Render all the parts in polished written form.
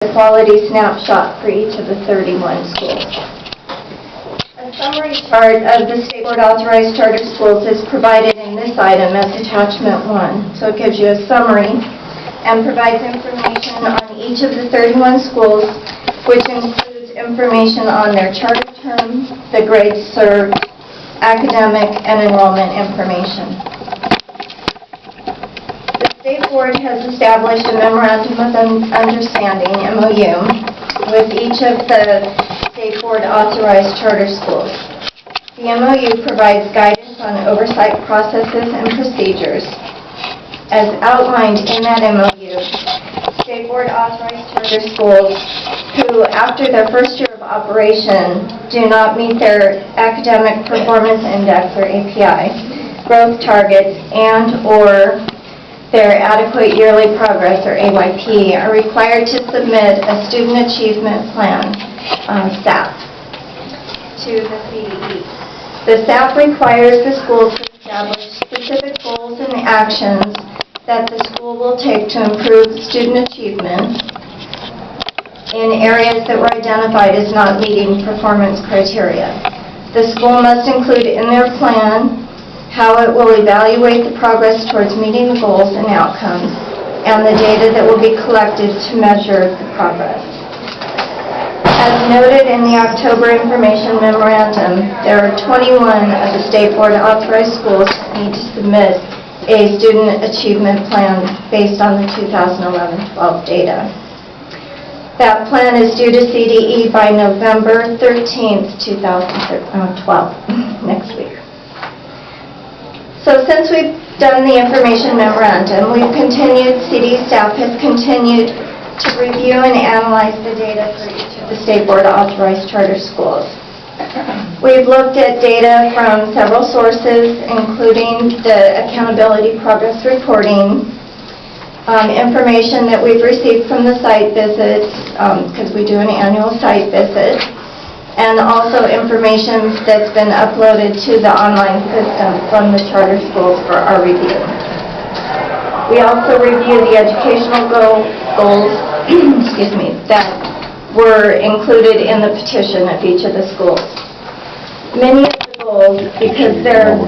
a quality snapshot for each of the 31 schools. A summary chart of the State Board authorized charter schools is provided in this item as attachment 1. So it gives you a summary and provides information on each of the 31 schools, which includes information on their charter term, the grades served, academic and enrollment information. The State Board has established a Memorandum of Understanding, MOU, with each of the State Board authorized charter schools. The MOU provides guidance on oversight processes and procedures. As outlined in that MOU, State Board authorized charter schools who, after their first year of operation, do not meet their Academic Performance Index, or API, growth targets, and/or their Adequate Yearly Progress, or AYP, are required to submit a Student Achievement Plan, SAP, to the CDE. The SAP requires the school to establish specific goals and actions that the school will take to improve student achievement in areas that were identified as not meeting performance criteria. The school must include in their plan how it will evaluate the progress towards meeting the goals and outcomes, and the data that will be collected to measure the progress. As noted in the October Information Memorandum, there are 21 of the State Board authorized schools that need to submit a Student Achievement Plan based on the 2011-12 data. That plan is due to CDE by November 13th, 2012, next week. So since we've done the information memorandum, CDE staff has continued to review and analyze the data for each of the State Board authorized charter schools. We've looked at data from several sources, including the accountability progress reporting, information that we've received from the site visits, because we do an annual site visit, and also information that's been uploaded to the online system from the charter schools for our review. We also review the educational goals that were included in the petition of each of the schools. Many of the goals, because they're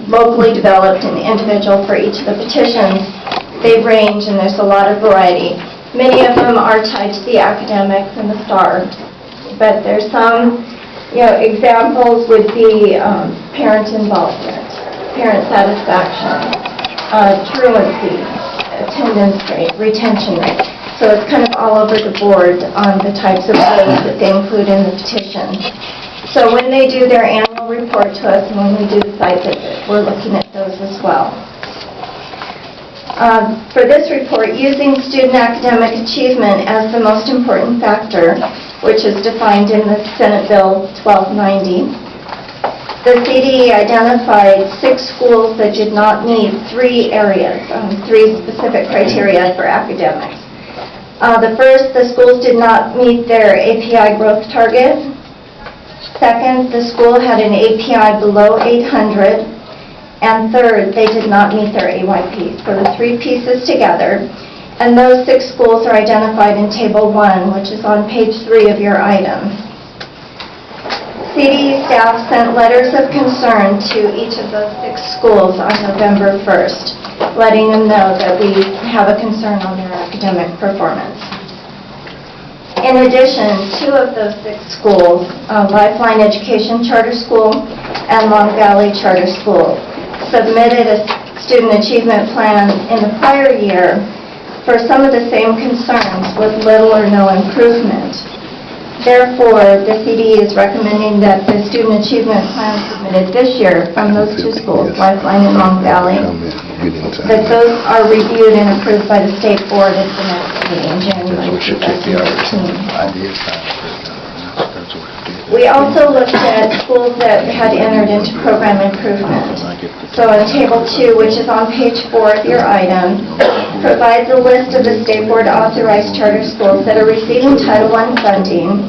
locally developed and individual for each of the petitions, they range and there's a lot of variety. Many of them are tied to the academics and the STAR. But there's some, examples would be parent involvement, parent satisfaction, truancy, attendance rate, retention rate. So it's kind of all over the board on the types of goals that they include in the petition. So when they do their annual report to us and when we do the site visit, we're looking at those as well. For this report, using student academic achievement as the most important factor, which is defined in the Senate Bill 1290, the CDE identified 6 schools that did not meet 3 areas, 3 specific criteria for academics. The first, the schools did not meet their API growth target. Second, the school had an API below 800. And third, they did not meet their AYP. So the 3 pieces together. And those 6 schools are identified in Table 1, which is on page 3 of your item. CDE staff sent letters of concern to each of those 6 schools on November 1st, letting them know that we have a concern on their academic performance. In addition, 2 of those 6 schools, Lifeline Education Charter School and Long Valley Charter School, submitted a student achievement plan in the prior year for some of the same concerns with little or no improvement. Therefore, the CDE is recommending that the student achievement plan submitted this year from those 2 schools, Lifeline and Long Valley, that those are reviewed and approved by the State Board at the next meeting in January 2013. We also looked at schools that had entered into program improvement. So in Table 2, which is on page 4 of your item, provides a list of the State Board authorized charter schools that are receiving Title I funding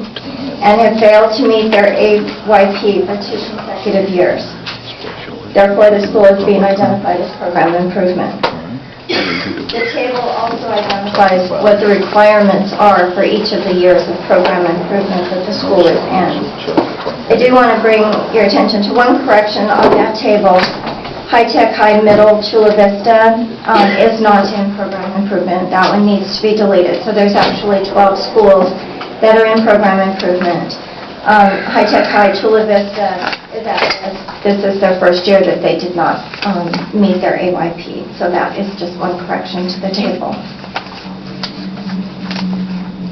and have failed to meet their AYP for 2 consecutive years. Therefore, the school is being identified as program improvement. The table also identifies what the requirements are for each of the years of program improvement that the school is in. I do want to bring your attention to one correction on that table. High-Tech High Middle Chula Vista is not in program improvement. That one needs to be deleted. So there's actually 12 schools that are in program improvement. High-Tech High Chula Vista is at risk. This is their first year that they did not meet their AYP. So that is just one correction to the table.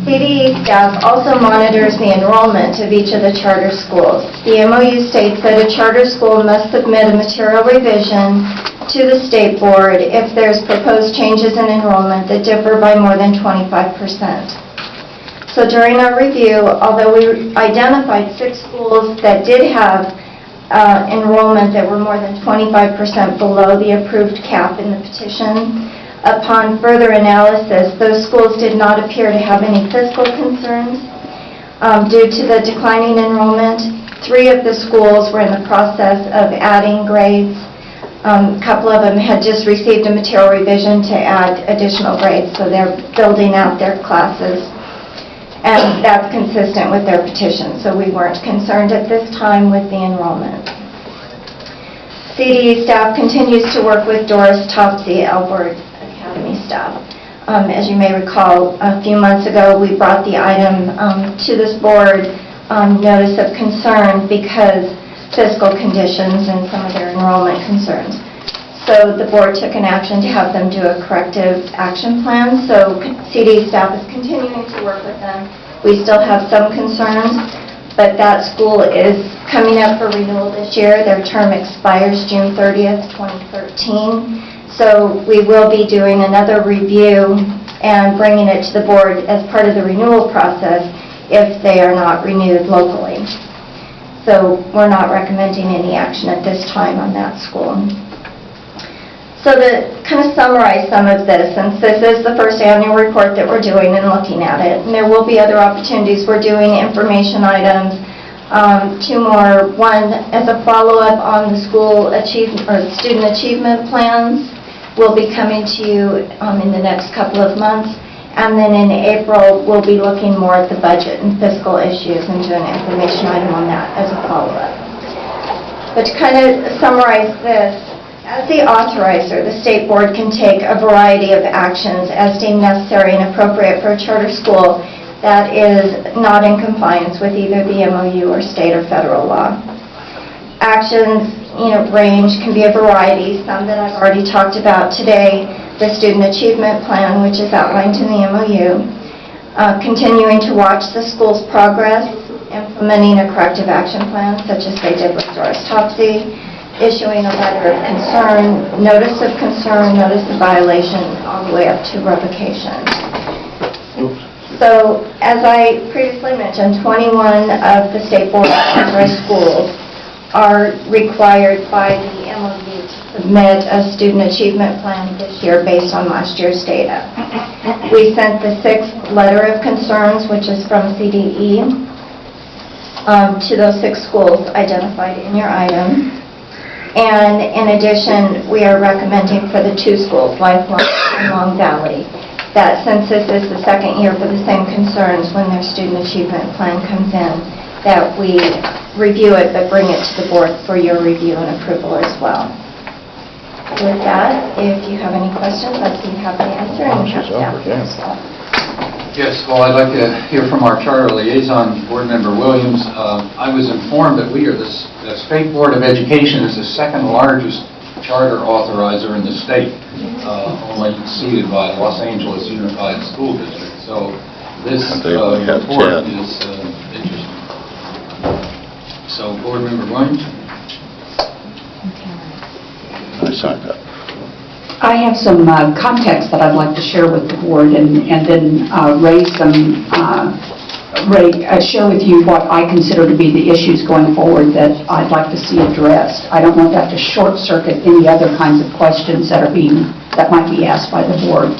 CDE staff also monitors the enrollment of each of the charter schools. The MOU states that a charter school must submit a material revision to the state board if there's proposed changes in enrollment that differ by more than 25%. So during our review, although we identified 6 schools that did have enrollment that were more than 25% below the approved cap in the petition, upon further analysis, those schools did not appear to have any fiscal concerns due to the declining enrollment. 3 of the schools were in the process of adding grades. A couple of them had just received a material revision to add additional grades, so they're building out their classes. And that's consistent with their petition, so we weren't concerned at this time with the enrollment. CDE staff continues to work with Doris Topsy, Elbert Academy staff. As you may recall, a few months ago we brought the item to this board, notice of concern because fiscal conditions and some of their enrollment concerns. So the board took an action to have them do a corrective action plan. So CDE staff is continuing to work with them. We still have some concerns, but that school is coming up for renewal this year. Their term expires June 30th, 2013. So we will be doing another review and bringing it to the board as part of the renewal process if they are not renewed locally. So we're not recommending any action at this time on that school. So to kind of summarize some of this, since this is the first annual report that we're doing and looking at it, and there will be other opportunities. We're doing information items, 2 more. One, as a follow-up on the school student achievement plans, will be coming to you in the next couple of months. And then in April, we'll be looking more at the budget and fiscal issues and do an information item on that as a follow-up. But to kind of summarize this, as the authorizer, the state board can take a variety of actions as deemed necessary and appropriate for a charter school that is not in compliance with either the MOU or state or federal law. Actions, range, can be a variety, some that I've already talked about today, the student achievement plan, which is outlined in the MOU, continuing to watch the school's progress, implementing a corrective action plan, such as they did with Doris Topsy, issuing a letter of concern, notice of violation, all the way up to revocation. So, as I previously mentioned, 21 of the state board authorized schools are required by the MOU to submit a student achievement plan this year based on last year's data. We sent the 6th letter of concerns, which is from CDE, to those 6 schools identified in your item. And in addition, we are recommending for the 2 schools, Lifelong and Long Valley, that since this is the 2nd year for the same concerns when their student achievement plan comes in, that we review it but bring it to the board for your review and approval as well. With that, if you have any questions, I'd be happy to answer and have staff as well. Yes, well, I'd like to hear from our charter liaison, Board Member Williams. I was informed that we are the State Board of Education is the 2nd largest charter authorizer in the state, only exceeded by Los Angeles Unified School District. So this report is interesting. So, Board Member Williams. I signed up. I have some context that I'd like to share with the board and then share with you what I consider to be the issues going forward that I'd like to see addressed. I don't want that to short-circuit any other kinds of questions that might be asked by the board.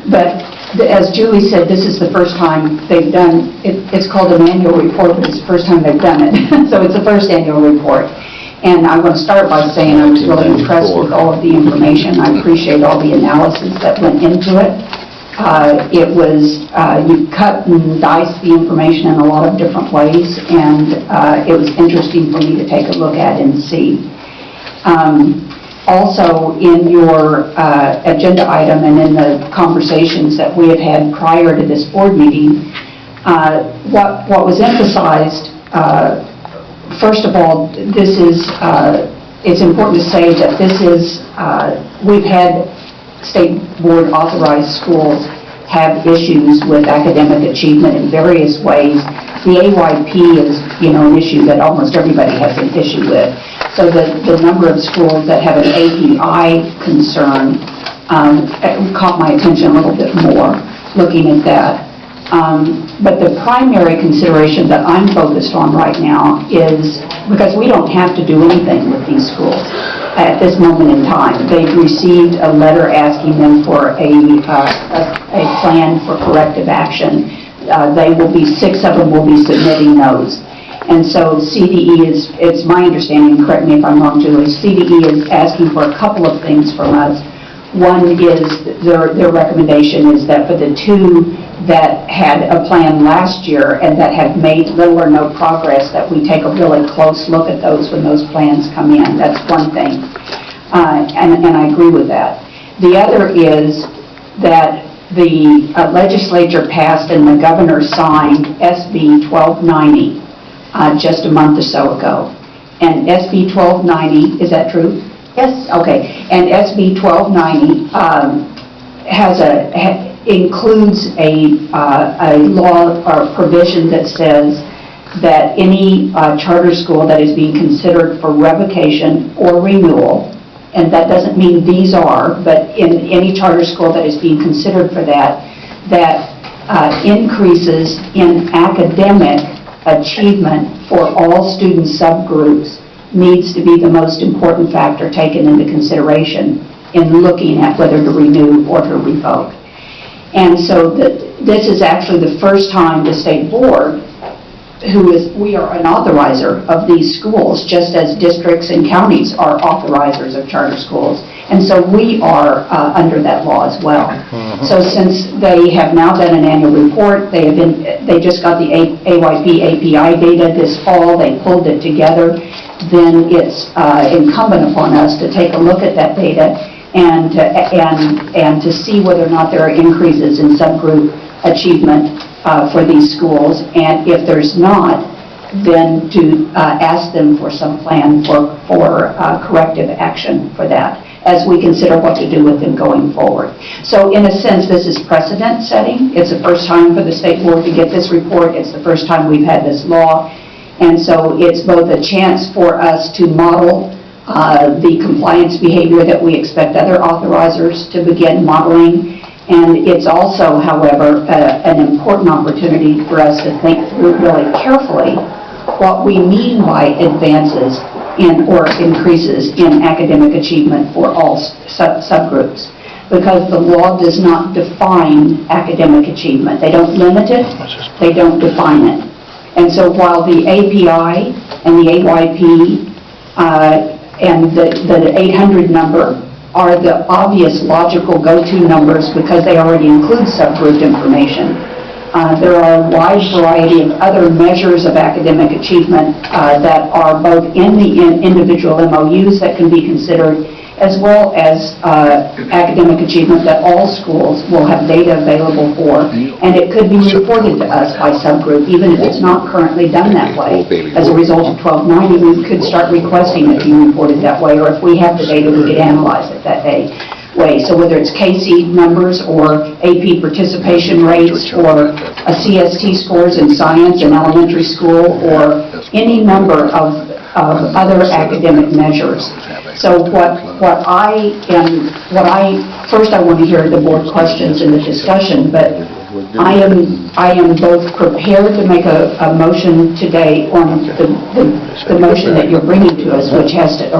But as Julie said, this is the first time they've done it. It's called an annual report, but it's the first time they've done it. So it's the first annual report. And I want to start by saying I was really impressed with all of the information. I appreciate all the analysis that went into it. You cut and diced the information in a lot of different ways, and it was interesting for me to take a look at and see. Also, in your agenda item and in the conversations that we had had prior to this board meeting, what was emphasized, first of all, it's important to say that we've had state board authorized schools have issues with academic achievement in various ways. The AYP is, an issue that almost everybody has an issue with. So the number of schools that have an API concern caught my attention a little bit more looking at that. But the primary consideration that I'm focused on right now is because we don't have to do anything with these schools at this moment in time. They've received a letter asking them for a plan for corrective action. 6 of them will be submitting those. And so CDE it's my understanding, correct me if I'm wrong, Julie, CDE is asking for a couple of things from us. One is their recommendation is that for the 2 that had a plan last year and that have made little or no progress, that we take a really close look at those when those plans come in. That's one thing. And I agree with that. The other is that the legislature passed and the governor signed SB 1290 just a month or so ago. And SB 1290, is that true? Yes. Okay. And SB 1290 includes a law or provision that says that any charter school that is being considered for revocation or renewal, and that doesn't mean these are, but in any charter school that is being considered for that increases in academic achievement for all student subgroups needs to be the most important factor taken into consideration in looking at whether to renew or to revoke. And so this is actually the first time the state board, we are an authorizer of these schools, just as districts and counties are authorizers of charter schools. And so we are under that law as well. So since they have now done an annual report, they just got the AYP API data this fall, they pulled it together, then it's incumbent upon us to take a look at that data and to see whether or not there are increases in subgroup achievement for these schools, and if there's not, then to ask them for some plan for corrective action for that, as we consider what to do with them going forward. So in a sense, this is precedent setting. It's the first time for the state board to get this report. It's the first time we've had this law, and so it's both a chance for us to model the compliance behavior that we expect other authorizers to begin modeling. And it's also, however, an important opportunity for us to think through really carefully what we mean by advances or increases in academic achievement for all subgroups. Because the law does not define academic achievement. They don't limit it, they don't define it. And so while the API and the AYP and the 800 number are the obvious logical go-to numbers because they already include subgroup information. There are a wide variety of other measures of academic achievement that are both in the individual MOUs that can be considered, as well as academic achievement that all schools will have data available for, and it could be reported to us by subgroup, even if it's not currently done that way. As a result of 1290, we could start requesting it be reported that way, or if we have the data, we could analyze it that way. So whether it's KC numbers or AP participation rates or a CST scores in science in elementary school or any number of other academic measures. So first I want to hear the board questions in the discussion, but I am both prepared to make a motion today on the motion that you're bringing to us, or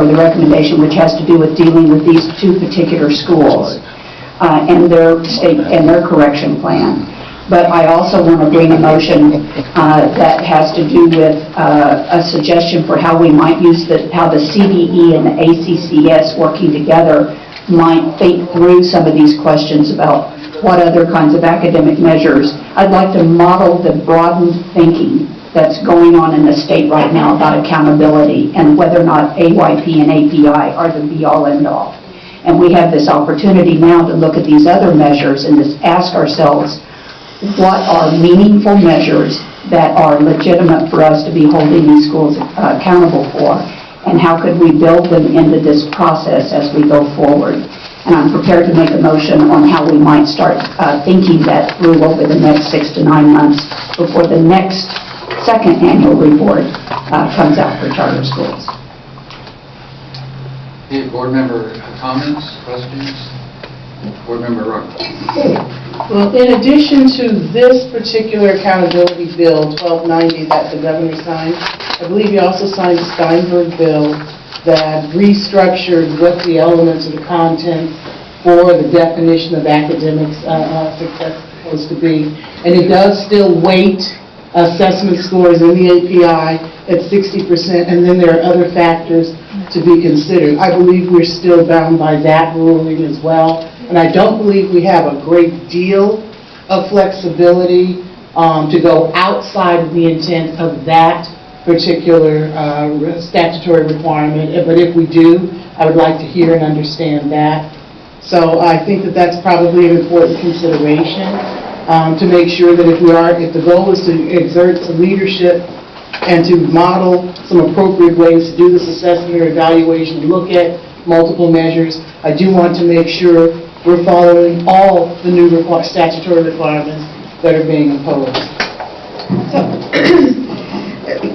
the recommendation which has to do with dealing with these 2 particular schools and their correction plan. But I also want to bring a motion that has to do with a suggestion for how we might use how the CDE and the ACCS working together might think through some of these questions about what other kinds of academic measures. I'd like to model the broadened thinking that's going on in the state right now about accountability and whether or not AYP and API are the be-all, end-all. And we have this opportunity now to look at these other measures and just ask ourselves, what are meaningful measures that are legitimate for us to be holding these schools accountable for, and how could we build them into this process as we go forward? And I'm prepared to make a motion on how we might start thinking that through over the next 6 to 9 months before the next second annual report comes out for charter schools. Any board member comments, questions? Board member Rock. Well, in addition to this particular accountability bill, 1290, that the governor signed, I believe he also signed the Steinberg bill that restructured what the elements of the content for the definition of academic success is supposed to be. And it does still weight assessment scores in the API at 60%, and then there are other factors to be considered. I believe we're still bound by that ruling as well. And I don't believe we have a great deal of flexibility to go outside of the intent of that particular statutory requirement. But if we do, I would like to hear and understand that. So I think that that's probably an important consideration to make sure that if the goal is to exert some leadership and to model some appropriate ways to do this assessment or evaluation, look at multiple measures, I do want to make sure we're following all the new statutory requirements that are being imposed.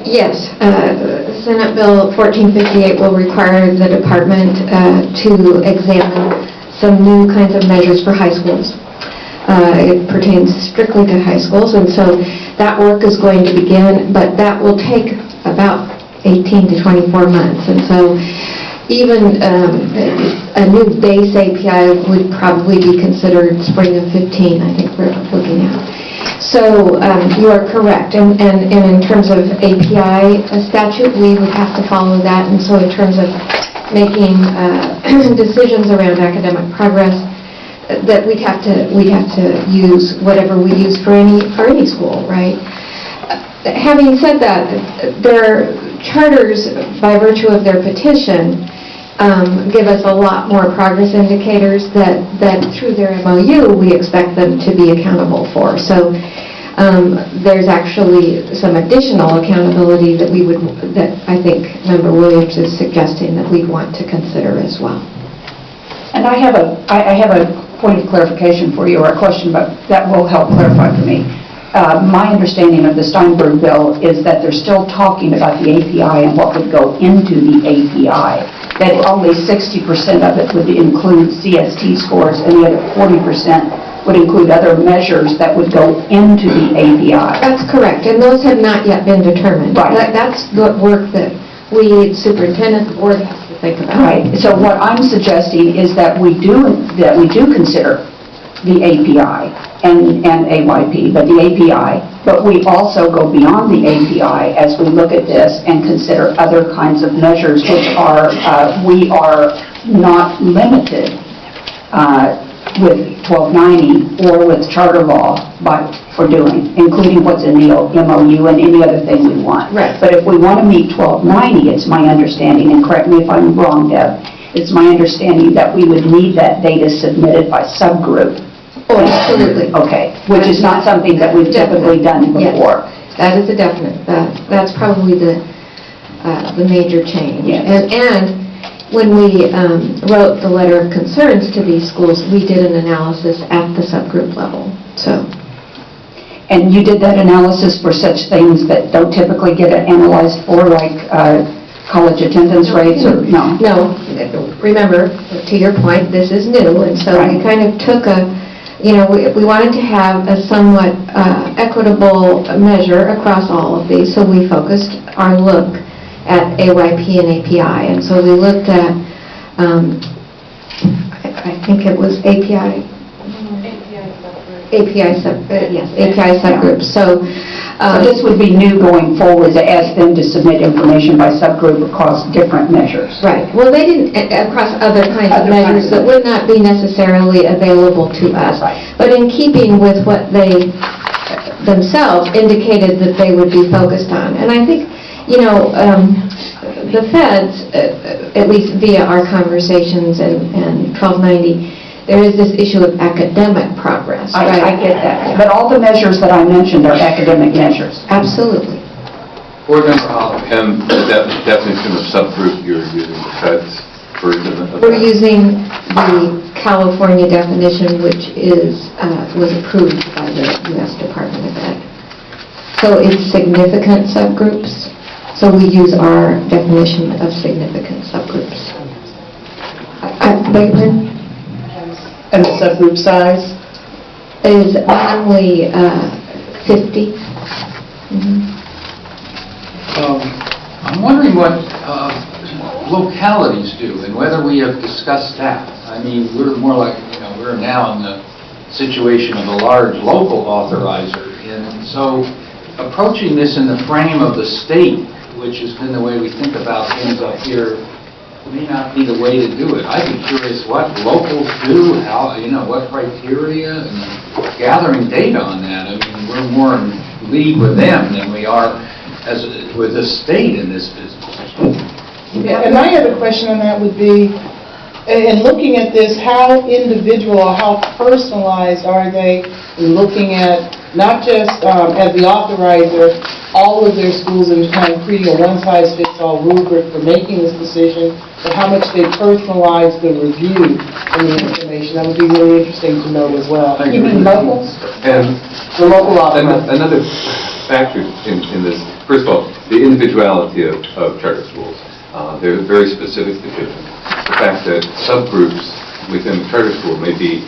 Yes, Senate Bill 1458 will require the department to examine some new kinds of measures for high schools. It pertains strictly to high schools, and so that work is going to begin, but that will take about 18 to 24 months. And so even a new base API would probably be considered spring of 15, I think we're looking at. So you are correct. And in terms of API statute, we would have to follow that. And so in terms of making decisions around academic progress, that we'd have to use whatever we use for any school, right? Having said that, their charters, by virtue of their petition, give us a lot more progress indicators that through their MOU we expect them to be accountable for. So there's actually some additional accountability that I think Member Williams is suggesting that we want to consider as well. And I have a point of clarification for you, or a question, but that will help clarify for me. My understanding of the Steinberg bill is that they're still talking about the API and what would go into the API, that only 60% of it would include CST scores and the other 40% would include other measures that would go into the API. That's correct, and those have not yet been determined. Right. That's the work that we, superintendent, the board has to think about. Right. So what I'm suggesting is that we do consider the API and AYP, but the API, but we also go beyond the API as we look at this and consider other kinds of measures which are, we are not limited with 1290 or with charter law for doing, including what's in the MOU and any other thing we want. Right. But if we want to meet 1290, it's my understanding, and correct me if I'm wrong, Deb, it's my understanding that we would need that data submitted by subgroup. Oh, absolutely. Okay, which is not something that we've typically done before. Yes, that is a definite. That's probably the major change. Yes. And when we wrote the letter of concerns to these schools, we did an analysis at the subgroup level. So. And you did that analysis for such things that don't typically get analyzed for, like college attendance rates, or no? No. Remember, to your point, this is new, and so we kind of took we wanted to have a somewhat equitable measure across all of these, so we focused our look at AYP and API, and so we looked at, I think it was API API subgroups. So So this would be new going forward, to ask them to submit information by subgroup across different measures. right. Well, they didn't across other kinds of Other measures kinds of- that would not be necessarily available to us. Right. But in keeping with what they themselves indicated that they would be focused on. And I think, the feds, at least via our conversations and 1290, there is this issue of academic progress, I right? get that. But all the measures that I mentioned are academic measures. Absolutely. Board Member Holland. And the definition of subgroup, you're using the Fed's version of that? We're using the California definition, which was approved by the U.S. Department of Ed. So it's significant subgroups. So we use our definition of significant subgroups. Beg your pardon? And the subgroup size? Is only 50. I'm wondering what localities do and whether we have discussed that. I mean, we're more like, we're now in the situation of a large local authorizer. And so approaching this in the frame of the state, which has been the way we think about things up here, may not be the way to do it. I'd be curious what locals do, how, what criteria, and gathering data on that. I mean, we're more in league with them than we are with the state in this business. And my other question on that would be, in looking at this, how individual or how personalized are they in looking at, not just as the authorizer, all of their schools and kind of creating a one-size-fits-all rubric for making this decision, but how much they personalize the review and the information? That would be really interesting to know as well. Thank You mean locals? And The local authorizer. another factor in this, first of all, the individuality of charter schools. They're very specific decisions. The fact that subgroups within the charter school may be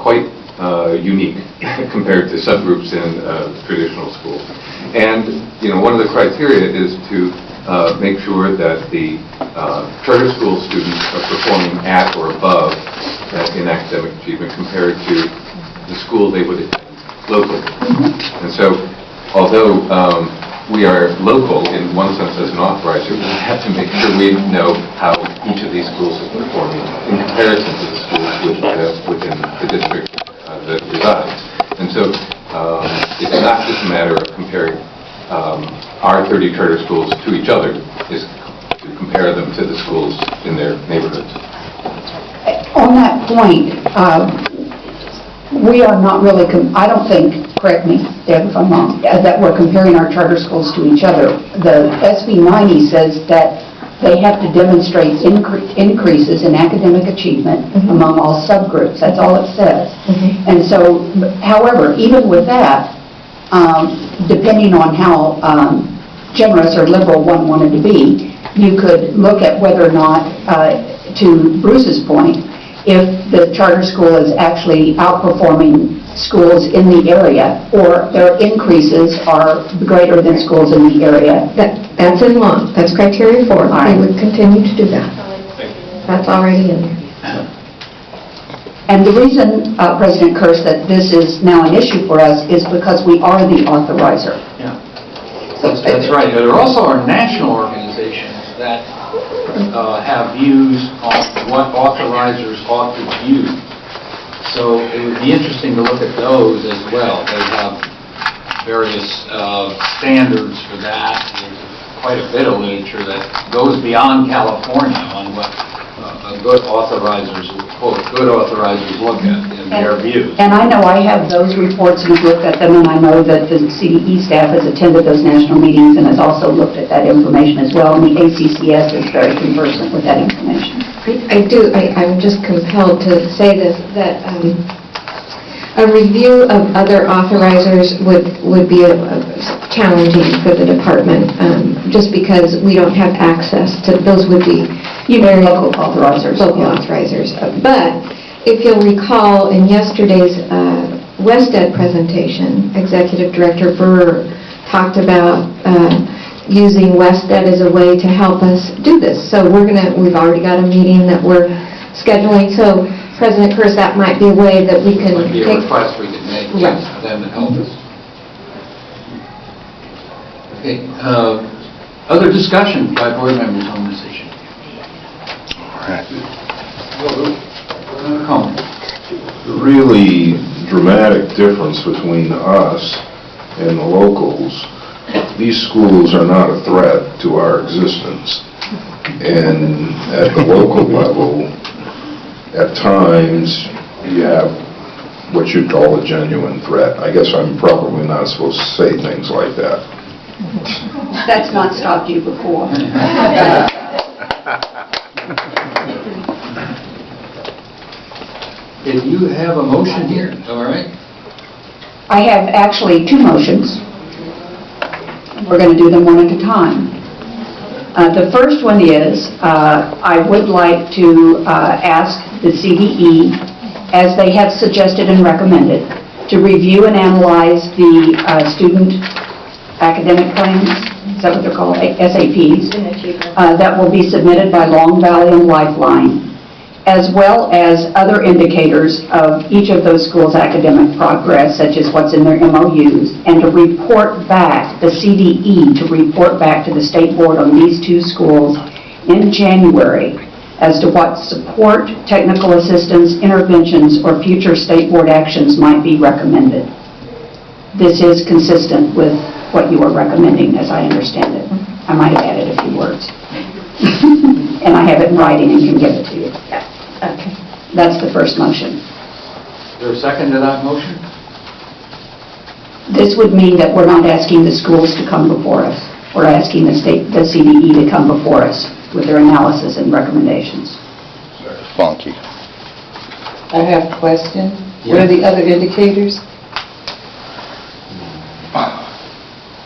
quite unique compared to subgroups in traditional schools. And, one of the criteria is to make sure that the charter school students are performing at or above in academic achievement compared to the school they would attend locally. And so, although we are local in one sense as an authorizer, we have to make sure we know how each of these schools is performing in comparison to the schools within the district that resides. And so it's not just a matter of comparing our 30 charter schools to each other, is to compare them to the schools in their neighborhoods. On that point, we are not really, I don't think, correct me, Deb, if I'm wrong, that we're comparing our charter schools to each other. The SB 90 says that they have to demonstrate increases in academic achievement among all subgroups. That's all it says. And so, however, even with that, depending on how generous or liberal one wanted to be, you could look at whether or not, to Bruce's point, if the charter school is actually outperforming schools in the area, or their increases are greater than schools in the area. That's in law. That's criteria 4. Right. We would continue to do that. That's already in there. And the reason, President Kirsch, that this is now an issue for us is because we are the authorizer. Yeah, that's right. There also are national organizations that have views on what authorizers ought to view. So it would be interesting to look at those as well. They have various standards for that. There's quite a bit of literature that goes beyond California on what good authorizers, quote, good authorizers look at in their views. And I know I have those reports and have looked at them, and I know that the CDE staff has attended those national meetings and has also looked at that information as well, and the ACCS is very conversant with that information. I'm just compelled to say this, that a review of other authorizers would be challenging for the department, just because we don't have access to, those would be Local authorizers. local authorizers. But if you'll recall, in yesterday's WestEd presentation, Executive Director Burr talked about using WestEd as a way to help us do this. So we've already got a meeting that we're scheduling. So President Curtis, that might be a way that we can Might be a take... request we can make Right. for them to help us. Okay, other discussion by board members on this issue? Comment. The really dramatic difference between us and the locals, these schools are not a threat to our existence. And at the local level, at times, you have what you'd call a genuine threat. I guess I'm probably not supposed to say things like that. That's not stopped you before. If you have a motion here, all right? I have actually two motions. We're going to do them one at a time. The first one is, I would like to ask the CDE, as they have suggested and recommended, to review and analyze the student academic plans, is that what they're called, SAPs, that will be submitted by Long Valley and Lifeline, as well as other indicators of each of those schools' academic progress, such as what's in their MOUs, and to report back, the CDE, to report back to the state board on these two schools in January as to what support, technical assistance, interventions, or future state board actions might be recommended. This is consistent with what you are recommending, as I understand it. I might have added a few words. And I have it in writing and can give it to you. Okay. That's the first motion. Is there a second to that motion? This would mean that we're not asking the schools to come before us. We're asking the CDE to come before us with their analysis and recommendations. Funky. I have a question. What are the other indicators?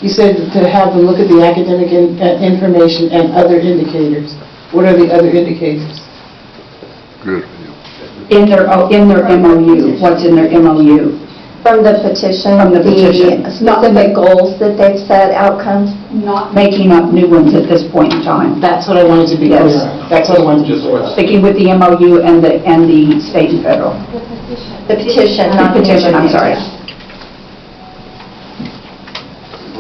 You said to have them look at the academic information and other indicators. What are the other indicators? Good. In their MOU, what's in their MOU? From the petition, From the petition. the specific goals that they've set, outcomes. Not making up new ones at this point in time. That's what I wanted to be clear Yes. on. That's what I wanted to be Just clear on. what's- Sticking with the MOU and the state and federal. The petition, not the Petition, I'm MOU. sorry.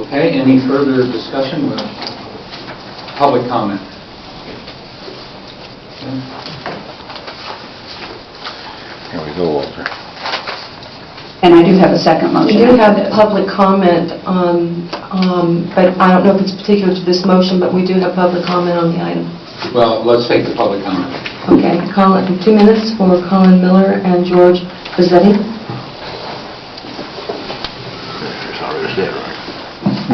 Okay, any further discussion with public comment? Here we go, Walter. And I do have a second We motion. do have public comment, but I don't know if it's particular to this motion, but we do have public comment on the item. Well, let's take the public comment. Okay, Colin, 2 minutes for Colin Miller and George Bizzetti.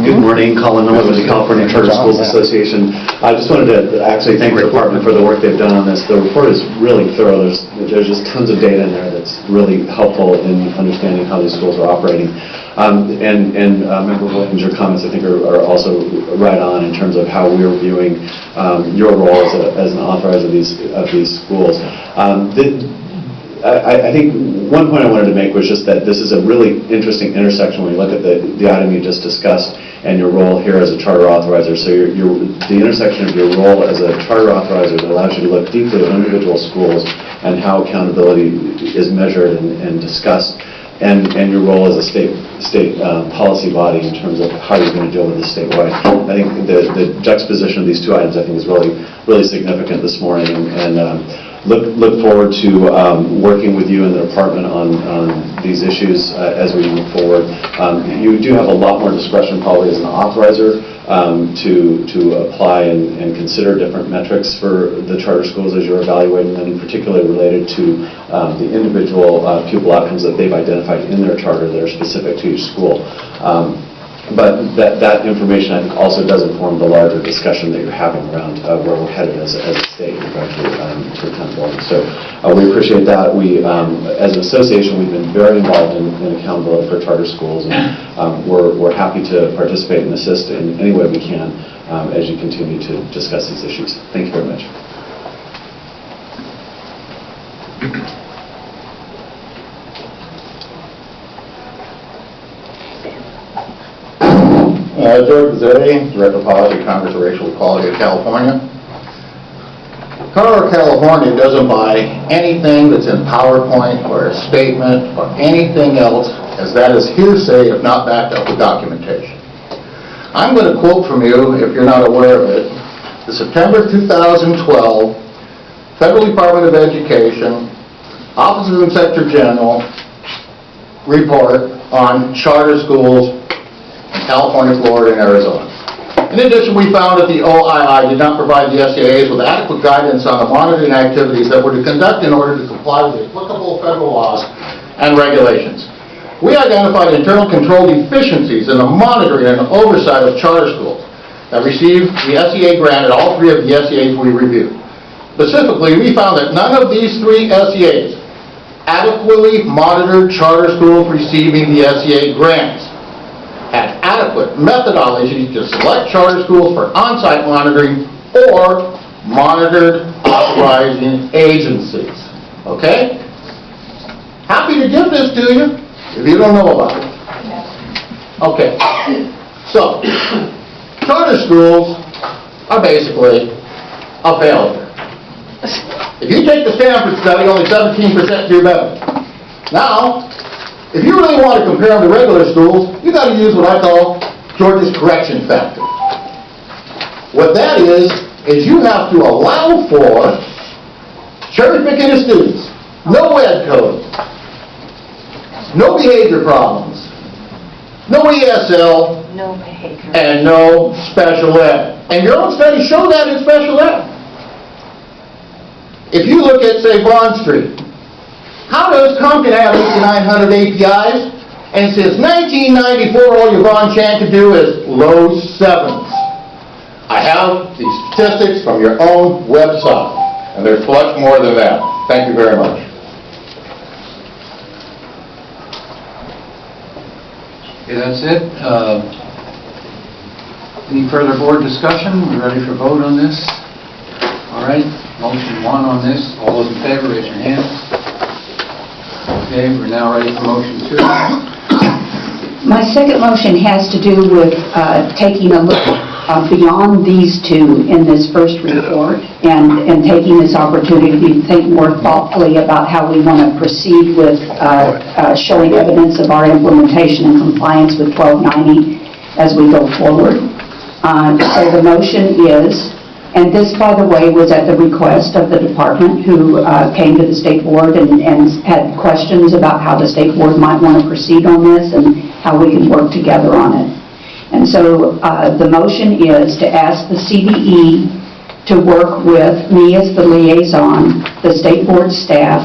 Good morning, Colin Miller with the California Charter Schools Association. I just wanted to actually thank the department for the work they've done on this. The report is really thorough. There's just tons of data in there that's really helpful in understanding how these schools are operating. Member Williams, your comments I think are also right on in terms of how we're viewing your role as an authorizer of these schools. I think one point I wanted to make was just that this is a really interesting intersection when you look at the item you just discussed and your role here as a charter authorizer. So the intersection of your role as a charter authorizer that allows you to look deeply at individual schools and how accountability is measured and discussed, and your role as a state policy body in terms of how you're going to deal with this statewide. I think the juxtaposition of these two items I think is really significant this morning, and look forward to working with you and the department on these issues as we move forward. You do have a lot more discretion probably as an authorizer to apply and consider different metrics for the charter schools as you're evaluating them, particularly related to the individual pupil outcomes that they've identified in their charter that are specific to each school. But that information, I think, also does inform the larger discussion that you're having around where we're headed as a state in regard to accountability. So we appreciate that. We, as an association, we've been very involved in accountability for charter schools, and we're happy to participate and assist in any way we can as you continue to discuss these issues. Thank you very much. George Bizzetti, Director of Policy, Congress of Racial Equality of California. Carver, California doesn't buy anything that's in PowerPoint or a statement or anything else, as that is hearsay if not backed up with documentation. I'm going to quote from you, if you're not aware of it, the September 2012 Federal Department of Education, Office of the Inspector General report on charter schools in California, Florida, and Arizona. In addition, we found that the OII did not provide the SCAs with adequate guidance on the monitoring activities that were to conduct in order to comply with the applicable federal laws and regulations. We identified internal control deficiencies in the monitoring and oversight of charter schools that received the SEA grant at all 3 of the SEAs we reviewed. Specifically, we found that none of these 3 SEAs adequately monitored charter schools receiving the SEA grants, had adequate methodology to select charter schools for on-site monitoring or monitored authorizing agencies. Okay? Happy to give this to you if you don't know about it. Okay. So, charter schools are basically a failure. If you take the Stanford study, only 17% do better. Now, if you really want to compare them to regular schools, you got to use what I call George's correction factor. What that is you have to allow for cherry picking of students, no ed code, no behavior problems, no ESL, No behavior. and no special ed. And your own studies show that in special ed. If you look at, say, Bond Street, how does Compton have 8,900 APIs? And since 1994, all Yvonne Chan could do is low 7s. I have these statistics from your own website, and there's much more than that. Thank you very much. Okay, that's it. Any further board discussion? We ready for vote on this? All right, motion 1 on this. All those in favor, raise your hand. Okay, we're now ready for motion 2. My second motion has to do with taking a look beyond these 2 in this first report and taking this opportunity to think more thoughtfully about how we want to proceed with showing evidence of our implementation and compliance with 1290 as we go forward. So the motion is, and this, by the way, was at the request of the department who came to the State Board and had questions about how the State Board might want to proceed on this and how we can work together on it. And so the motion is to ask the CDE to work with me as the liaison, the State Board staff,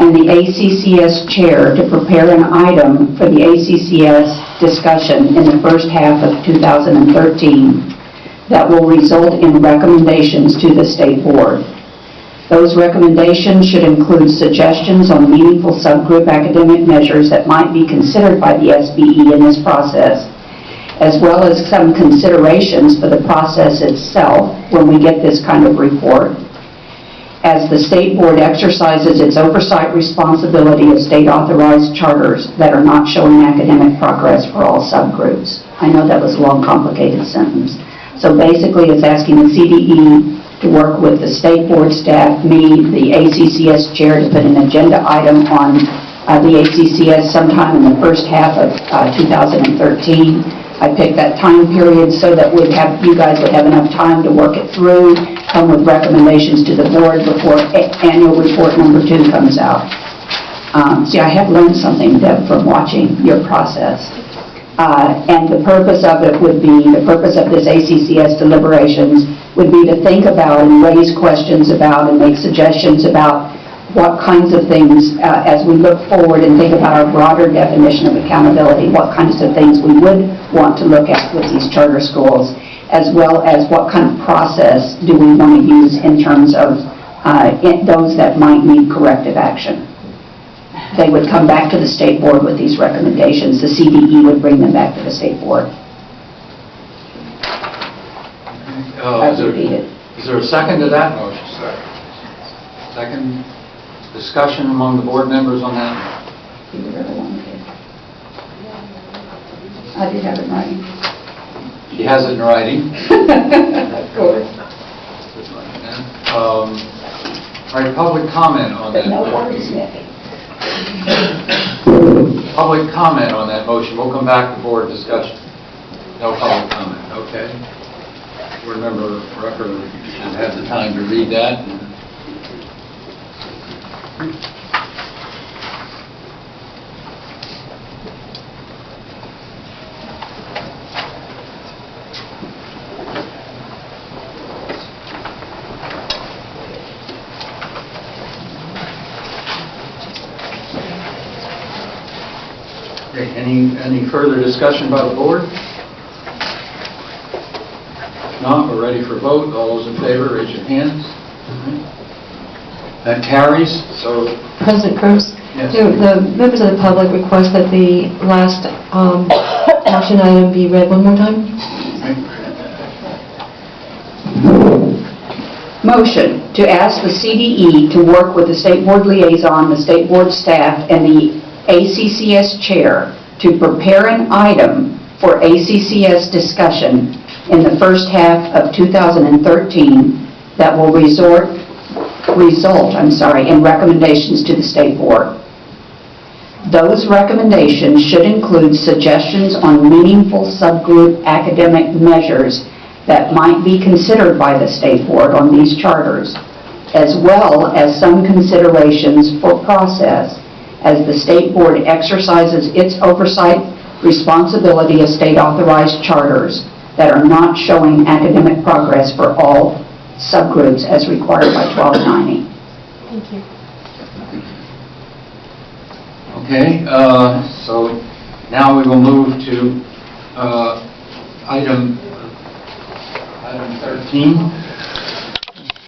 and the ACCS chair to prepare an item for the ACCS discussion in the first half of 2013 that will result in recommendations to the State Board. Those recommendations should include suggestions on meaningful subgroup academic measures that might be considered by the SBE in this process, as well as some considerations for the process itself when we get this kind of report, as the State Board exercises its oversight responsibility of state-authorized charters that are not showing academic progress for all subgroups. I know that was a long, complicated sentence. So basically, it's asking the CDE to work with the State Board staff, me, the ACCS chair, to put an agenda item on the ACCS sometime in the first half of 2013. I picked that time period so that you guys would have enough time to work it through, come with recommendations to the board before annual report number 2 comes out. See, I have learned something, Deb, from watching your process. And the purpose of it would be, the purpose of this ACCS deliberations would be to think about and raise questions about and make suggestions about what kinds of things, as we look forward and think about our broader definition of accountability, what kinds of things we would want to look at with these charter schools, as well as what kind of process do we want to use in terms of those that might need corrective action. They would come back to the State Board with these recommendations. The CDE would bring them back to the State Board. As repeated. Is there a second to that motion? Second discussion among the board members on that? You were the one who did. I did have it in writing. He has it in writing. Of course. All right, public comment on that. But no wordsmithing. Public comment on that motion. We'll come back to board discussion. No public comment, okay. Board member Rucker should have the time to read that. Okay, any further discussion by the board? If not, we're ready for vote. All those in favor, raise your hands. That carries, so, President Cruz? Yes. The members of the public request that the last action item be read one more time. Motion to ask the CDE to work with the State Board liaison, the State Board staff, and the ACCS chair to prepare an item for ACCS discussion in the first half of 2013 that will result in recommendations to the State Board. Those recommendations should include suggestions on meaningful subgroup academic measures that might be considered by the State Board on these charters, as well as some considerations for process as the State Board exercises its oversight responsibility of state-authorized charters that are not showing academic progress for all subgroups as required by 1290. Thank you. okay, so now we will move to item 13.